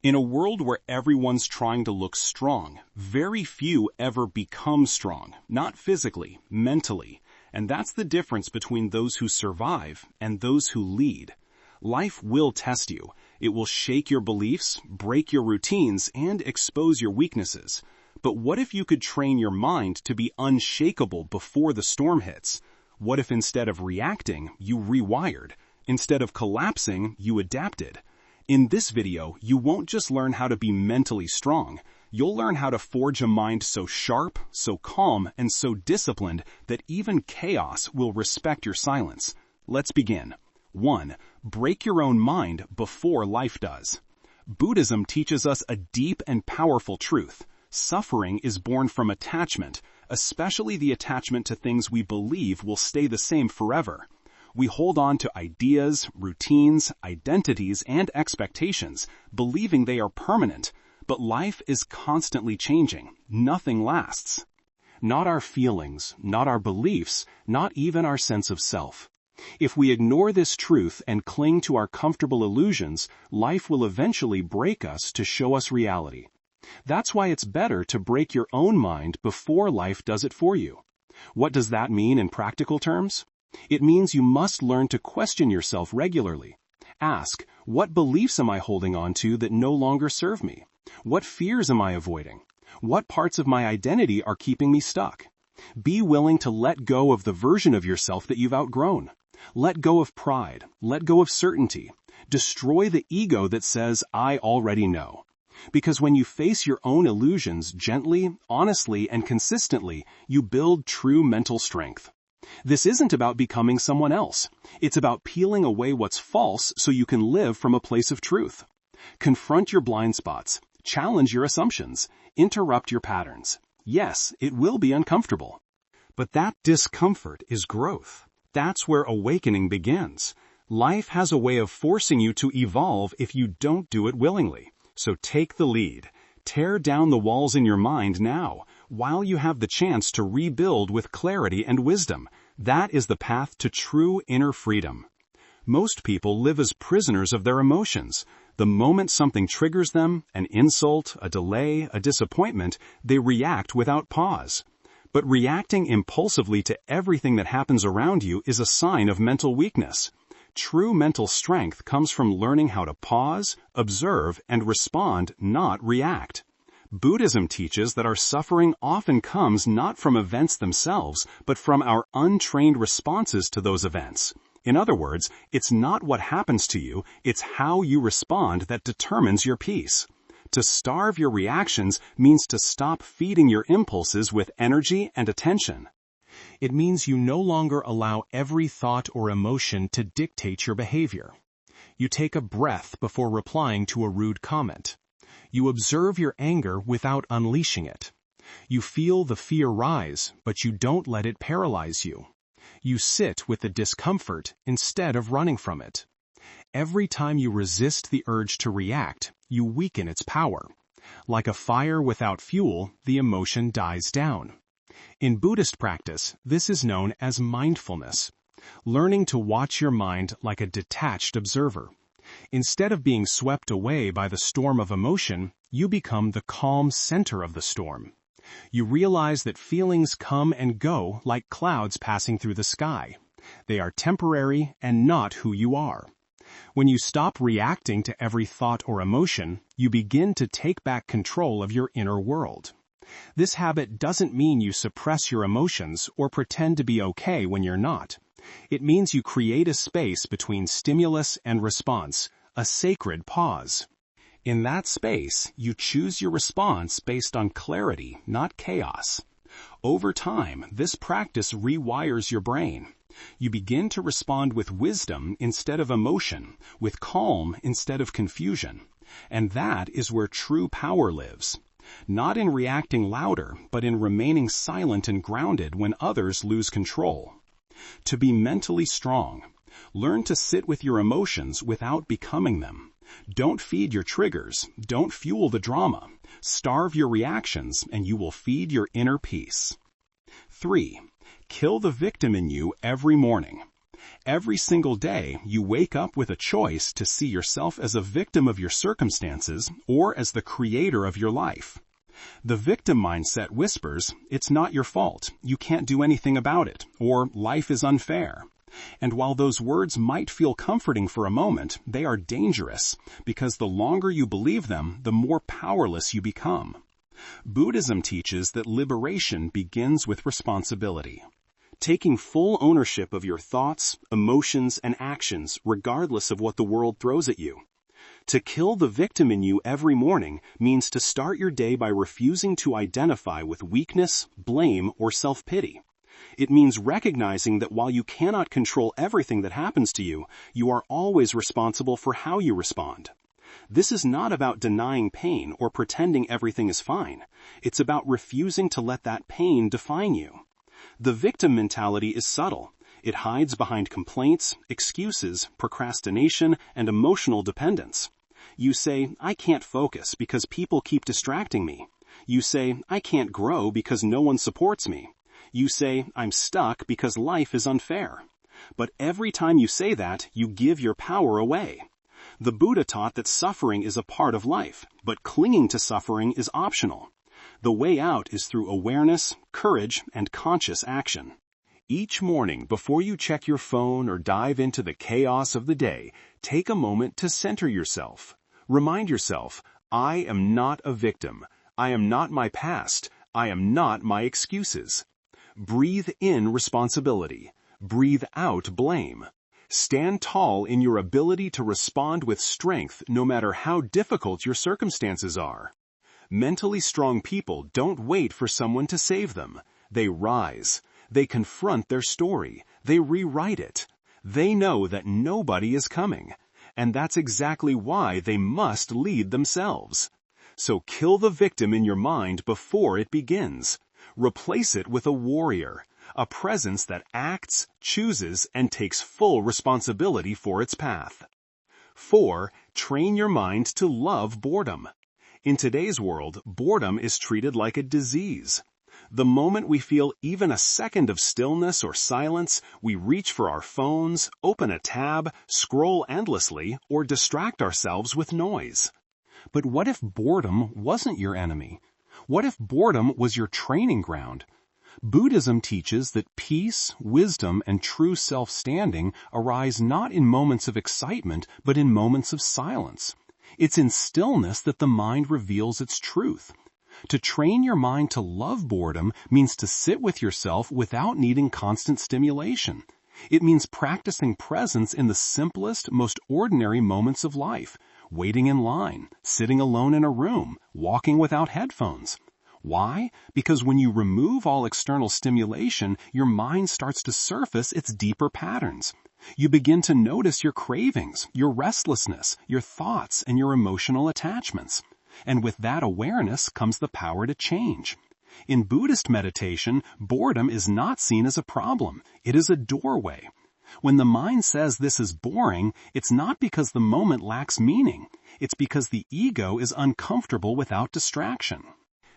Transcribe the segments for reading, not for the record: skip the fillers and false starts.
In a world where everyone's trying to look strong, very few ever become strong, not physically, mentally. And that's the difference between those who survive and those who lead. Life will test you. It will shake your beliefs, break your routines, and expose your weaknesses. But what if you could train your mind to be unshakable before the storm hits? What if instead of reacting, you rewired? Instead of collapsing, you adapted? In this video, you won't just learn how to be mentally strong. You'll learn how to forge a mind so sharp, so calm, and so disciplined that even chaos will respect your silence. Let's begin. 1. Break your own mind before life does. Buddhism teaches us a deep and powerful truth. Suffering is born from attachment, especially the attachment to things we believe will stay the same forever. We hold on to ideas, routines, identities, and expectations, believing they are permanent. But life is constantly changing. Nothing lasts. Not our feelings, not our beliefs, not even our sense of self. If we ignore this truth and cling to our comfortable illusions, life will eventually break us to show us reality. That's why it's better to break your own mind before life does it for you. What does that mean in practical terms? It means you must learn to question yourself regularly. Ask, what beliefs am I holding on to that no longer serve me? What fears am I avoiding? What parts of my identity are keeping me stuck? Be willing to let go of the version of yourself that you've outgrown. Let go of pride. Let go of certainty. Destroy the ego that says, I already know. Because when you face your own illusions gently, honestly, and consistently, you build true mental strength. This isn't about becoming someone else. It's about peeling away what's false so you can live from a place of truth. Confront your blind spots. Challenge your assumptions. Interrupt your patterns. Yes, it will be uncomfortable. But that discomfort is growth. That's where awakening begins. Life has a way of forcing you to evolve if you don't do it willingly. So take the lead. Tear down the walls in your mind now, while you have the chance to rebuild with clarity and wisdom. That is the path to true inner freedom. Most people live as prisoners of their emotions. The moment something triggers them, an insult, a delay, a disappointment, they react without pause. But reacting impulsively to everything that happens around you is a sign of mental weakness. True mental strength comes from learning how to pause, observe, and respond, not react. Buddhism teaches that our suffering often comes not from events themselves, but from our untrained responses to those events. In other words, it's not what happens to you, it's how you respond that determines your peace. To starve your reactions means to stop feeding your impulses with energy and attention. It means you no longer allow every thought or emotion to dictate your behavior. You take a breath before replying to a rude comment. You observe your anger without unleashing it. You feel the fear rise, but you don't let it paralyze you. You sit with the discomfort instead of running from it. Every time you resist the urge to react, you weaken its power. Like a fire without fuel, the emotion dies down. In Buddhist practice, this is known as mindfulness, learning to watch your mind like a detached observer. Instead of being swept away by the storm of emotion, you become the calm center of the storm. You realize that feelings come and go like clouds passing through the sky. They are temporary and not who you are. When you stop reacting to every thought or emotion, you begin to take back control of your inner world. This habit doesn't mean you suppress your emotions or pretend to be okay when you're not. It means you create a space between stimulus and response, a sacred pause. In that space, you choose your response based on clarity, not chaos. Over time, this practice rewires your brain. You begin to respond with wisdom instead of emotion, with calm instead of confusion. And that is where true power lives. Not in reacting louder, but in remaining silent and grounded when others lose control. To be mentally strong, learn to sit with your emotions without becoming them. Don't feed your triggers. Don't fuel the drama. Starve your reactions, and you will feed your inner peace. 3. Kill the victim in you every morning. Every single day, you wake up with a choice to see yourself as a victim of your circumstances or as the creator of your life. The victim mindset whispers, it's not your fault, you can't do anything about it, or life is unfair. And while those words might feel comforting for a moment, they are dangerous, because the longer you believe them, the more powerless you become. Buddhism teaches that liberation begins with responsibility. Taking full ownership of your thoughts, emotions, and actions regardless of what the world throws at you. To kill the victim in you every morning means to start your day by refusing to identify with weakness, blame, or self-pity. It means recognizing that while you cannot control everything that happens to you, you are always responsible for how you respond. This is not about denying pain or pretending everything is fine. It's about refusing to let that pain define you. The victim mentality is subtle. It hides behind complaints, excuses, procrastination, and emotional dependence. You say, I can't focus because people keep distracting me. You say, I can't grow because no one supports me. You say, I'm stuck because life is unfair. But every time you say that, you give your power away. The Buddha taught that suffering is a part of life, but clinging to suffering is optional. The way out is through awareness, courage, and conscious action. Each morning, before you check your phone or dive into the chaos of the day, take a moment to center yourself. Remind yourself, I am not a victim. I am not my past. I am not my excuses. Breathe in responsibility. Breathe out blame. Stand tall in your ability to respond with strength no matter how difficult your circumstances are. Mentally strong people don't wait for someone to save them. They rise. They confront their story. They rewrite it. They know that nobody is coming. And that's exactly why they must lead themselves. So kill the victim in your mind before it begins. Replace it with a warrior, a presence that acts, chooses, and takes full responsibility for its path. 4. Train your mind to love boredom. In today's world, boredom is treated like a disease. The moment we feel even a second of stillness or silence, we reach for our phones, open a tab, scroll endlessly, or distract ourselves with noise. But what if boredom wasn't your enemy? What if boredom was your training ground? Buddhism teaches that peace, wisdom, and true self-standing arise not in moments of excitement, but in moments of silence. It's in stillness that the mind reveals its truth. To train your mind to love boredom means to sit with yourself without needing constant stimulation. It means practicing presence in the simplest, most ordinary moments of life, waiting in line, sitting alone in a room, walking without headphones. Why? Because when you remove all external stimulation, your mind starts to surface its deeper patterns. You begin to notice your cravings, your restlessness, your thoughts, and your emotional attachments. And with that awareness comes the power to change. In Buddhist meditation, boredom is not seen as a problem. It is a doorway. When the mind says this is boring, it's not because the moment lacks meaning. It's because the ego is uncomfortable without distraction.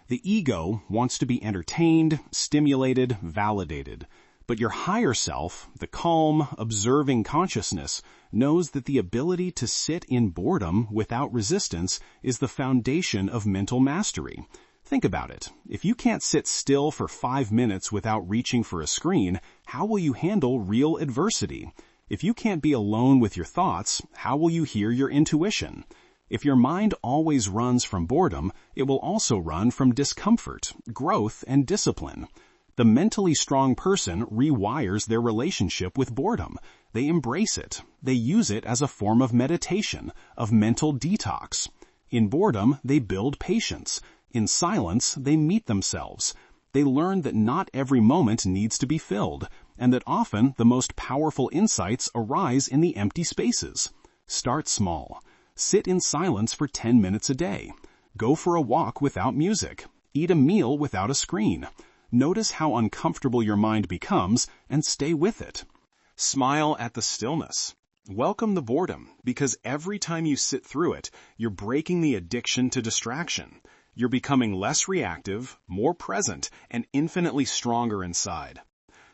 The ego wants to be entertained, stimulated, validated. But your higher self, the calm, observing consciousness, knows that the ability to sit in boredom without resistance is the foundation of mental mastery. Think about it. If you can't sit still for 5 minutes without reaching for a screen, how will you handle real adversity? If you can't be alone with your thoughts, how will you hear your intuition? If your mind always runs from boredom, it will also run from discomfort, growth, and discipline. The mentally strong person rewires their relationship with boredom. They embrace it. They use it as a form of meditation, of mental detox. In boredom, they build patience. In silence, they meet themselves. They learn that not every moment needs to be filled, and that often the most powerful insights arise in the empty spaces. Start small. Sit in silence for 10 minutes a day. Go for a walk without music. Eat a meal without a screen. Notice how uncomfortable your mind becomes and stay with it. Smile at the stillness. Welcome the boredom, because every time you sit through it, you're breaking the addiction to distraction. You're becoming less reactive, more present, and infinitely stronger inside.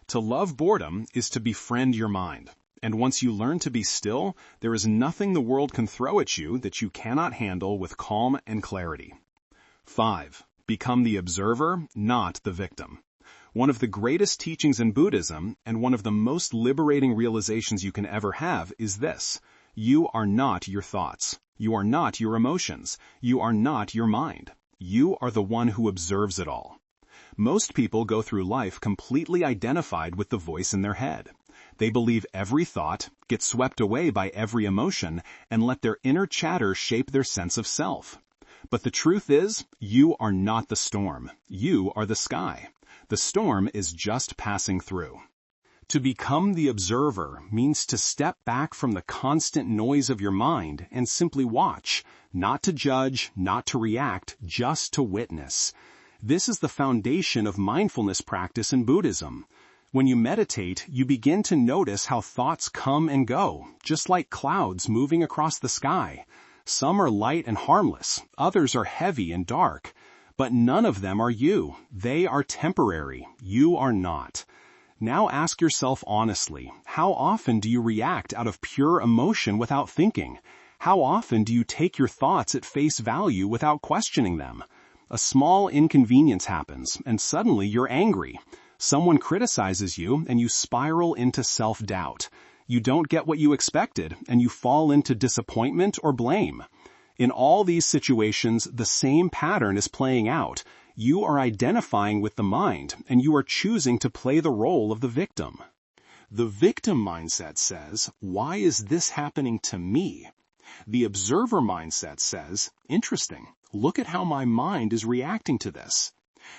To love boredom is to befriend your mind. And once you learn to be still, there is nothing the world can throw at you that you cannot handle with calm and clarity. 5. Become the observer, not the victim. One of the greatest teachings in Buddhism, and one of the most liberating realizations you can ever have, is this: you are not your thoughts. You are not your emotions. You are not your mind. You are the one who observes it all. Most people go through life completely identified with the voice in their head. They believe every thought, get swept away by every emotion, and let their inner chatter shape their sense of self. But the truth is, you are not the storm. You are the sky. The storm is just passing through. To become the observer means to step back from the constant noise of your mind and simply watch, not to judge, not to react, just to witness. This is the foundation of mindfulness practice in Buddhism. When you meditate, you begin to notice how thoughts come and go, just like clouds moving across the sky. Some are light and harmless, others are heavy and dark. But none of them are you. They are temporary. You are not. Now ask yourself honestly, how often do you react out of pure emotion without thinking? How often do you take your thoughts at face value without questioning them? A small inconvenience happens, and suddenly you're angry. Someone criticizes you, and you spiral into self-doubt. You don't get what you expected, and you fall into disappointment or blame. In all these situations, the same pattern is playing out. You are identifying with the mind, and you are choosing to play the role of the victim. The victim mindset says, "Why is this happening to me?" The observer mindset says, "Interesting. Look at how my mind is reacting to this."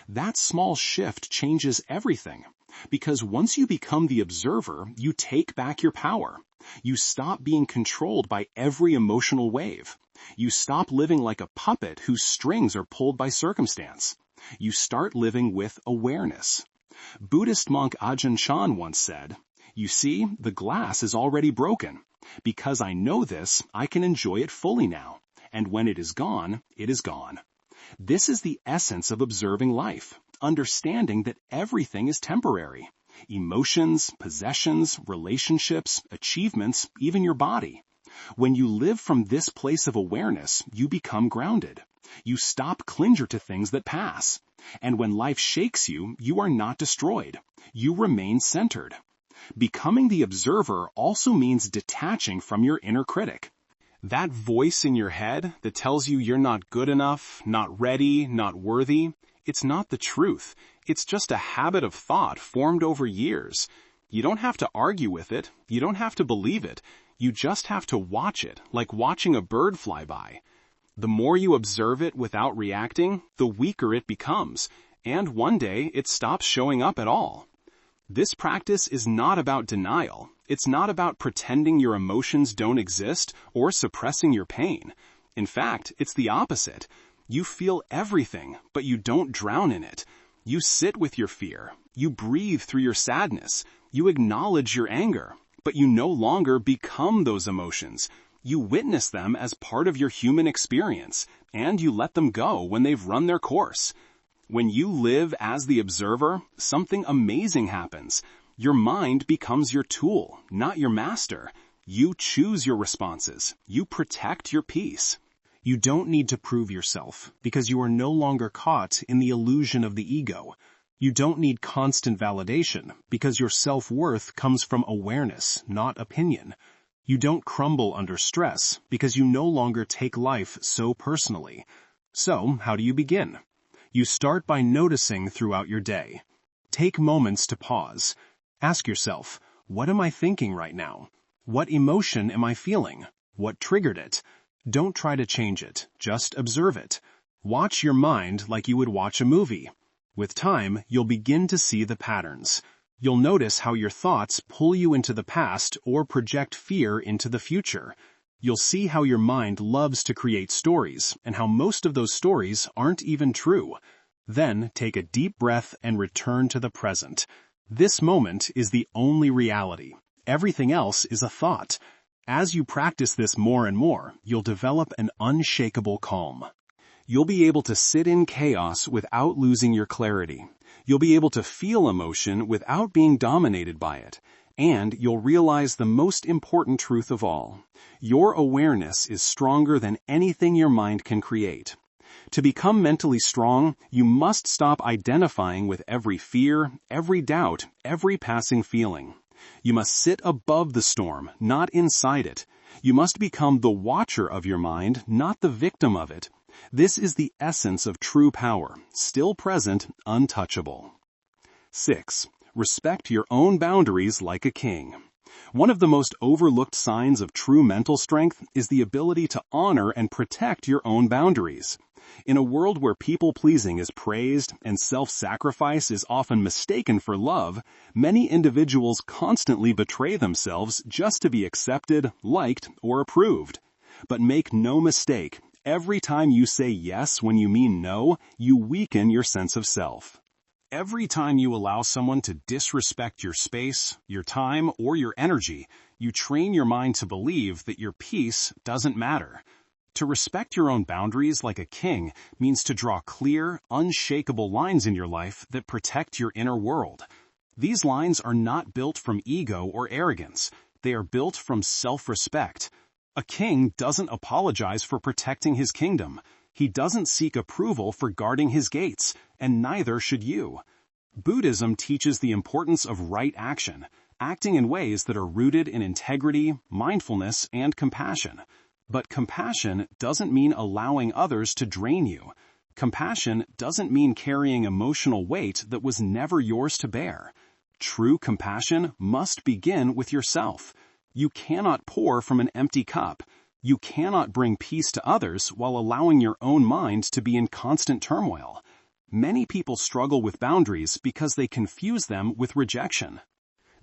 That small shift changes everything. Because once you become the observer, you take back your power. You stop being controlled by every emotional wave. You stop living like a puppet whose strings are pulled by circumstance. You start living with awareness. Buddhist monk Ajahn Chah once said, "You see, the glass is already broken. Because I know this, I can enjoy it fully now. And when it is gone, it is gone." This is the essence of observing life, understanding that everything is temporary. Emotions, possessions, relationships, achievements, even your body. When you live from this place of awareness, you become grounded. You stop clinging to things that pass. And when life shakes you, you are not destroyed. You remain centered. Becoming the observer also means detaching from your inner critic. That voice in your head that tells you you're not good enough, not ready, not worthy, it's not the truth. It's just a habit of thought formed over years. You don't have to argue with it. You don't have to believe it. You just have to watch it, like watching a bird fly by. The more you observe it without reacting, the weaker it becomes, and one day it stops showing up at all. This practice is not about denial. It's not about pretending your emotions don't exist or suppressing your pain. In fact, it's the opposite. You feel everything, but you don't drown in it. You sit with your fear. You breathe through your sadness. You acknowledge your anger, but you no longer become those emotions. You witness them as part of your human experience, and you let them go when they've run their course. When you live as the observer, something amazing happens. Your mind becomes your tool, not your master. You choose your responses. You protect your peace. You don't need to prove yourself, because you are no longer caught in the illusion of the ego. You don't need constant validation, because your self-worth comes from awareness, not opinion. You don't crumble under stress, because you no longer take life so personally. So, how do you begin? You start by noticing throughout your day. Take moments to pause. Ask yourself, what am I thinking right now? What emotion am I feeling? What triggered it? Don't try to change it, just observe it. Watch your mind like you would watch a movie. With time, you'll begin to see the patterns. You'll notice how your thoughts pull you into the past or project fear into the future. You'll see how your mind loves to create stories, and how most of those stories aren't even true. Then take a deep breath and return to the present. This moment is the only reality. Everything else is a thought. As you practice this more and more, you'll develop an unshakable calm. You'll be able to sit in chaos without losing your clarity. You'll be able to feel emotion without being dominated by it. And you'll realize the most important truth of all. Your awareness is stronger than anything your mind can create. To become mentally strong, you must stop identifying with every fear, every doubt, every passing feeling. You must sit above the storm, not inside it. You must become the watcher of your mind, not the victim of it. This is the essence of true power, still present, untouchable. 6. Respect your own boundaries like a king. One of the most overlooked signs of true mental strength is the ability to honor and protect your own boundaries. In a world where people-pleasing is praised and self-sacrifice is often mistaken for love, many individuals constantly betray themselves just to be accepted, liked, or approved. But make no mistake, every time you say yes when you mean no, you weaken your sense of self. Every time you allow someone to disrespect your space, your time, or your energy, you train your mind to believe that your peace doesn't matter. To respect your own boundaries like a king means to draw clear, unshakable lines in your life that protect your inner world. These lines are not built from ego or arrogance. They are built from self-respect. A king doesn't apologize for protecting his kingdom. He doesn't seek approval for guarding his gates, and neither should you. Buddhism teaches the importance of right action, acting in ways that are rooted in integrity, mindfulness, and compassion. But compassion doesn't mean allowing others to drain you. Compassion doesn't mean carrying emotional weight that was never yours to bear. True compassion must begin with yourself. You cannot pour from an empty cup. You cannot bring peace to others while allowing your own mind to be in constant turmoil. Many people struggle with boundaries because they confuse them with rejection.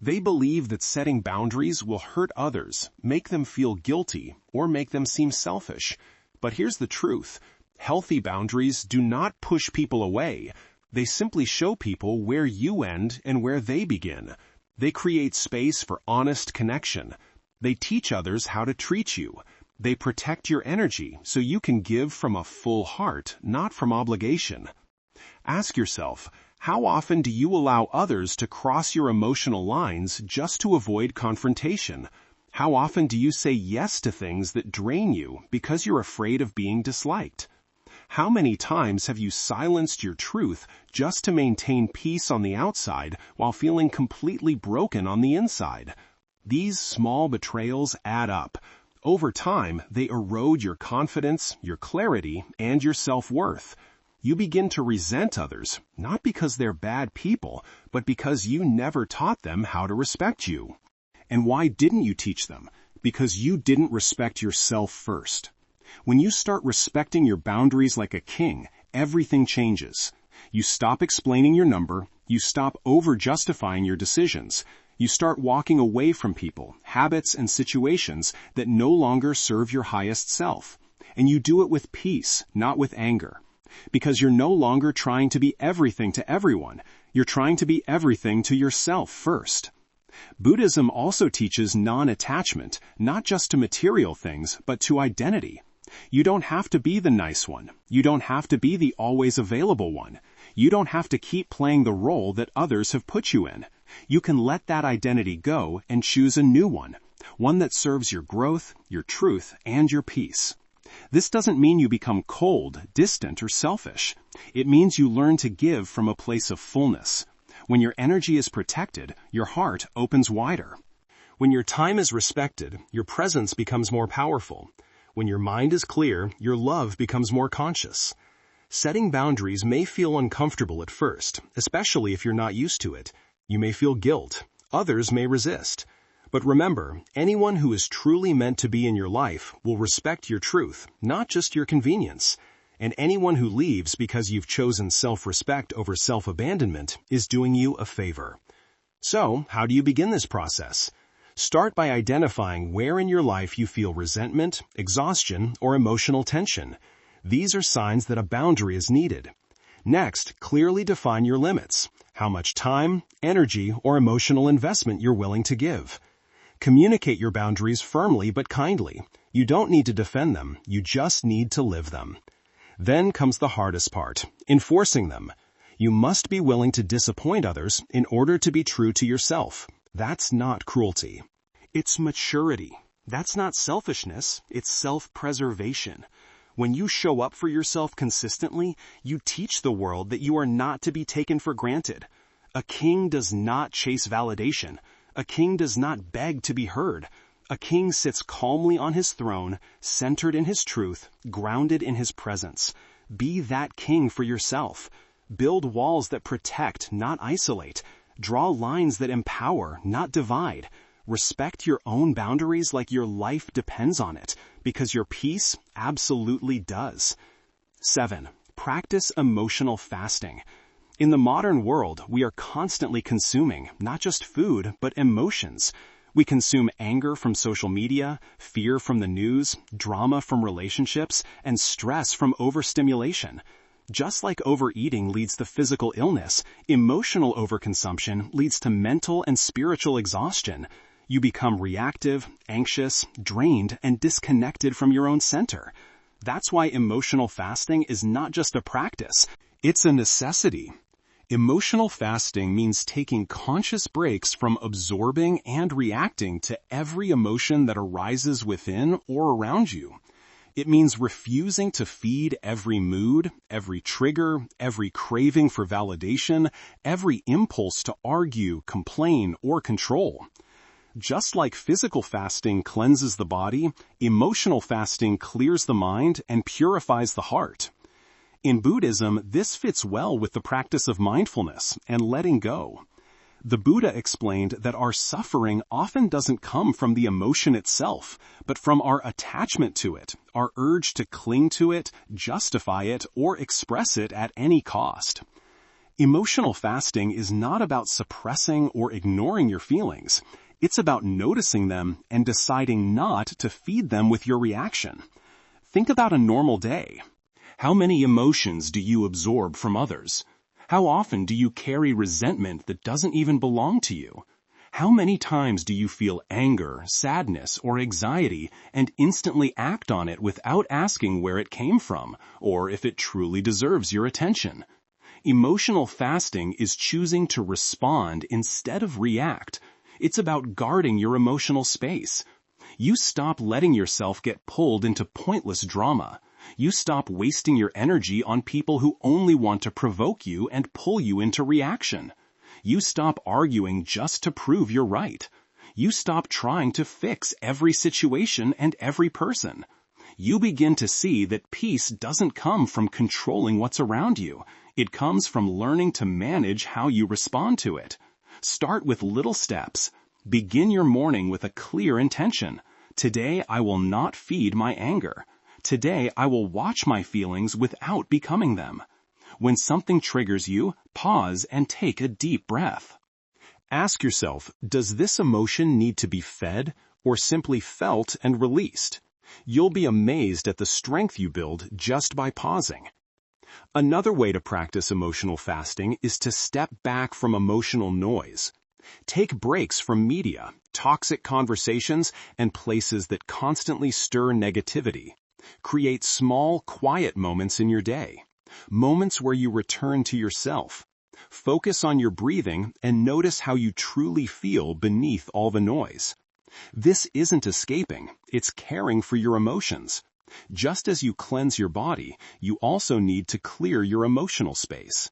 They believe that setting boundaries will hurt others, make them feel guilty, or make them seem selfish. But here's the truth. Healthy boundaries do not push people away. They simply show people where you end and where they begin. They create space for honest connection. They teach others how to treat you. They protect your energy so you can give from a full heart, not from obligation. Ask yourself, how often do you allow others to cross your emotional lines just to avoid confrontation? How often do you say yes to things that drain you because you're afraid of being disliked? How many times have you silenced your truth just to maintain peace on the outside while feeling completely broken on the inside? These small betrayals add up. Over time, they erode your confidence, your clarity, and your self-worth. You begin to resent others, not because they're bad people, but because you never taught them how to respect you. And why didn't you teach them? Because you didn't respect yourself first. When you start respecting your boundaries like a king, everything changes. You stop explaining your number, you stop over-justifying your decisions, you start walking away from people, habits, and situations that no longer serve your highest self. And you do it with peace, not with anger. Because you're no longer trying to be everything to everyone. You're trying to be everything to yourself first. Buddhism also teaches non-attachment, not just to material things, but to identity. You don't have to be the nice one. You don't have to be the always available one. You don't have to keep playing the role that others have put you in. You can let that identity go and choose a new one that serves your growth, your truth, and your peace. This doesn't mean you become cold, distant, or selfish. It means you learn to give from a place of fullness. When your energy is protected, your heart opens wider. When your time is respected, your presence becomes more powerful. When your mind is clear, your love becomes more conscious. Setting boundaries may feel uncomfortable at first, especially if you're not used to it. You may feel guilt. Others may resist. But remember, anyone who is truly meant to be in your life will respect your truth, not just your convenience. And anyone who leaves because you've chosen self-respect over self-abandonment is doing you a favor. So, how do you begin this process? Start by identifying where in your life you feel resentment, exhaustion, or emotional tension. These are signs that a boundary is needed. Next, clearly define your limits, how much time, energy, or emotional investment you're willing to give. Communicate your boundaries firmly but kindly. You don't need to defend them, you just need to live them. Then comes the hardest part, enforcing them. You must be willing to disappoint others in order to be true to yourself. That's not cruelty. It's maturity. That's not selfishness. It's self-preservation. When you show up for yourself consistently, you teach the world that you are not to be taken for granted. A king does not chase validation. A king does not beg to be heard. A king sits calmly on his throne, centered in his truth, grounded in his presence. Be that king for yourself. Build walls that protect, not isolate. Draw lines that empower, not divide. Respect your own boundaries like your life depends on it, because your peace absolutely does. 7. Practice emotional fasting. In the modern world, we are constantly consuming not just food, but emotions. We consume anger from social media, fear from the news, drama from relationships, and stress from overstimulation. Just like overeating leads to physical illness, emotional overconsumption leads to mental and spiritual exhaustion. You become reactive, anxious, drained, and disconnected from your own center. That's why emotional fasting is not just a practice, it's a necessity. Emotional fasting means taking conscious breaks from absorbing and reacting to every emotion that arises within or around you. It means refusing to feed every mood, every trigger, every craving for validation, every impulse to argue, complain, or control. Just like physical fasting cleanses the body, emotional fasting clears the mind and purifies the heart. In Buddhism, this fits well with the practice of mindfulness and letting go. The Buddha explained that our suffering often doesn't come from the emotion itself, but from our attachment to it, our urge to cling to it, justify it, or express it at any cost. Emotional fasting is not about suppressing or ignoring your feelings. It's about noticing them and deciding not to feed them with your reaction. Think about a normal day. How many emotions do you absorb from others? How often do you carry resentment that doesn't even belong to you? How many times do you feel anger, sadness, or anxiety and instantly act on it without asking where it came from or if it truly deserves your attention? Emotional fasting is choosing to respond instead of react. It's about guarding your emotional space. You stop letting yourself get pulled into pointless drama. You stop wasting your energy on people who only want to provoke you and pull you into reaction. You stop arguing just to prove you're right. You stop trying to fix every situation and every person. You begin to see that peace doesn't come from controlling what's around you. It comes from learning to manage how you respond to it. Start with little steps. Begin your morning with a clear intention. Today I will not feed my anger. Today I will watch my feelings without becoming them. When something triggers you, pause and take a deep breath. Ask yourself, does this emotion need to be fed or simply felt and released? You'll be amazed at the strength you build just by pausing. Another way to practice emotional fasting is to step back from emotional noise. Take breaks from media, toxic conversations, and places that constantly stir negativity. Create small, quiet moments in your day. Moments where you return to yourself. Focus on your breathing and notice how you truly feel beneath all the noise. This isn't escaping, it's caring for your emotions. Just as you cleanse your body, you also need to clear your emotional space.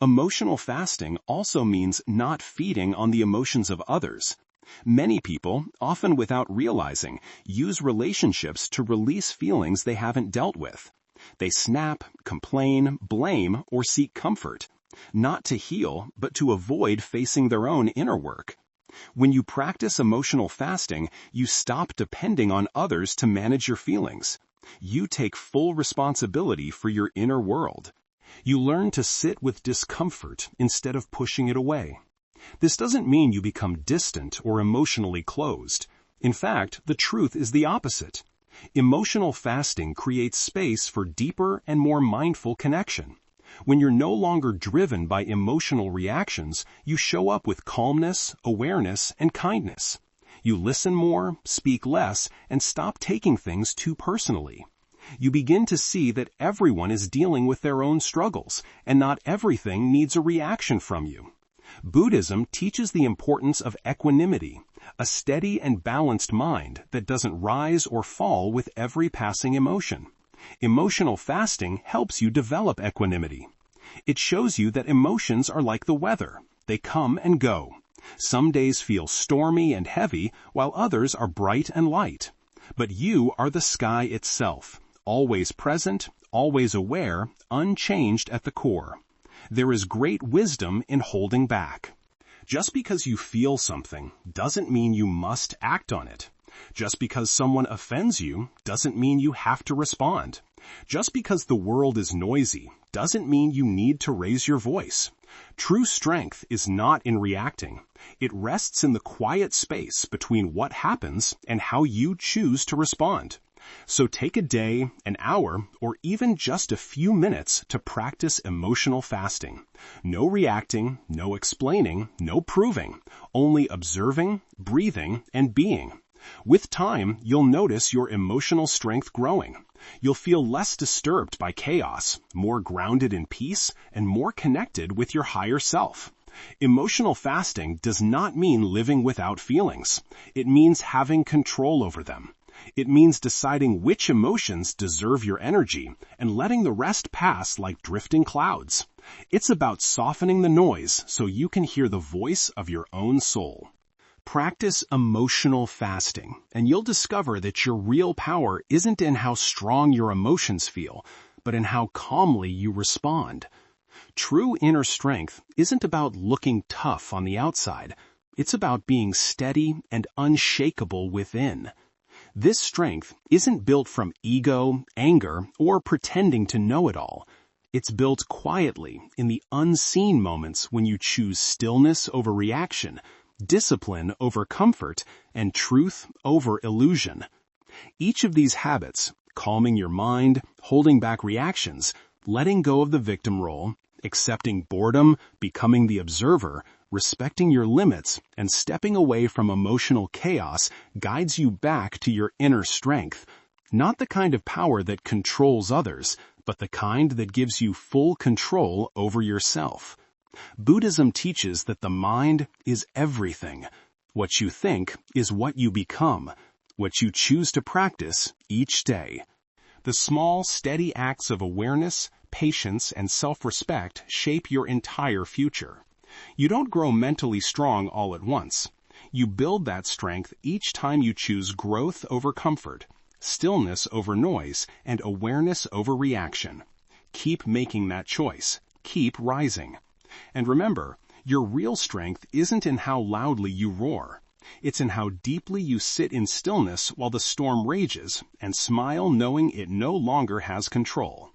Emotional fasting also means not feeding on the emotions of others. Many people, often without realizing, use relationships to release feelings they haven't dealt with. They snap, complain, blame, or seek comfort, not to heal, but to avoid facing their own inner work. When you practice emotional fasting, you stop depending on others to manage your feelings. You take full responsibility for your inner world. You learn to sit with discomfort instead of pushing it away. This doesn't mean you become distant or emotionally closed. In fact, the truth is the opposite. Emotional fasting creates space for deeper and more mindful connection. When you're no longer driven by emotional reactions, you show up with calmness, awareness, and kindness. You listen more, speak less, and stop taking things too personally. You begin to see that everyone is dealing with their own struggles, and not everything needs a reaction from you. Buddhism teaches the importance of equanimity, a steady and balanced mind that doesn't rise or fall with every passing emotion. Emotional fasting helps you develop equanimity. It shows you that emotions are like the weather. They come and go. Some days feel stormy and heavy, while others are bright and light. But you are the sky itself, always present, always aware, unchanged at the core. There is great wisdom in holding back. Just because you feel something doesn't mean you must act on it. Just because someone offends you doesn't mean you have to respond. Just because the world is noisy doesn't mean you need to raise your voice. True strength is not in reacting. It rests in the quiet space between what happens and how you choose to respond. So take a day, an hour, or even just a few minutes to practice emotional fasting. No reacting, no explaining, no proving, only observing, breathing, and being. With time, you'll notice your emotional strength growing. You'll feel less disturbed by chaos, more grounded in peace, and more connected with your higher self. Emotional fasting does not mean living without feelings. It means having control over them. It means deciding which emotions deserve your energy and letting the rest pass like drifting clouds. It's about softening the noise so you can hear the voice of your own soul. Practice emotional fasting, and you'll discover that your real power isn't in how strong your emotions feel, but in how calmly you respond. True inner strength isn't about looking tough on the outside. It's about being steady and unshakable within. This strength isn't built from ego, anger, or pretending to know it all. It's built quietly in the unseen moments when you choose stillness over reaction, discipline over comfort, and truth over illusion. Each of these habits, calming your mind, holding back reactions, letting go of the victim role, accepting boredom, becoming the observer, respecting your limits, and stepping away from emotional chaos, guides you back to your inner strength. Not the kind of power that controls others, but the kind that gives you full control over yourself. Buddhism teaches that the mind is everything. What you think is what you become, what you choose to practice each day. The small, steady acts of awareness, patience, and self-respect shape your entire future. You don't grow mentally strong all at once. You build that strength each time you choose growth over comfort, stillness over noise, and awareness over reaction. Keep making that choice. Keep rising. And remember, your real strength isn't in how loudly you roar. It's in how deeply you sit in stillness while the storm rages and smile knowing it no longer has control.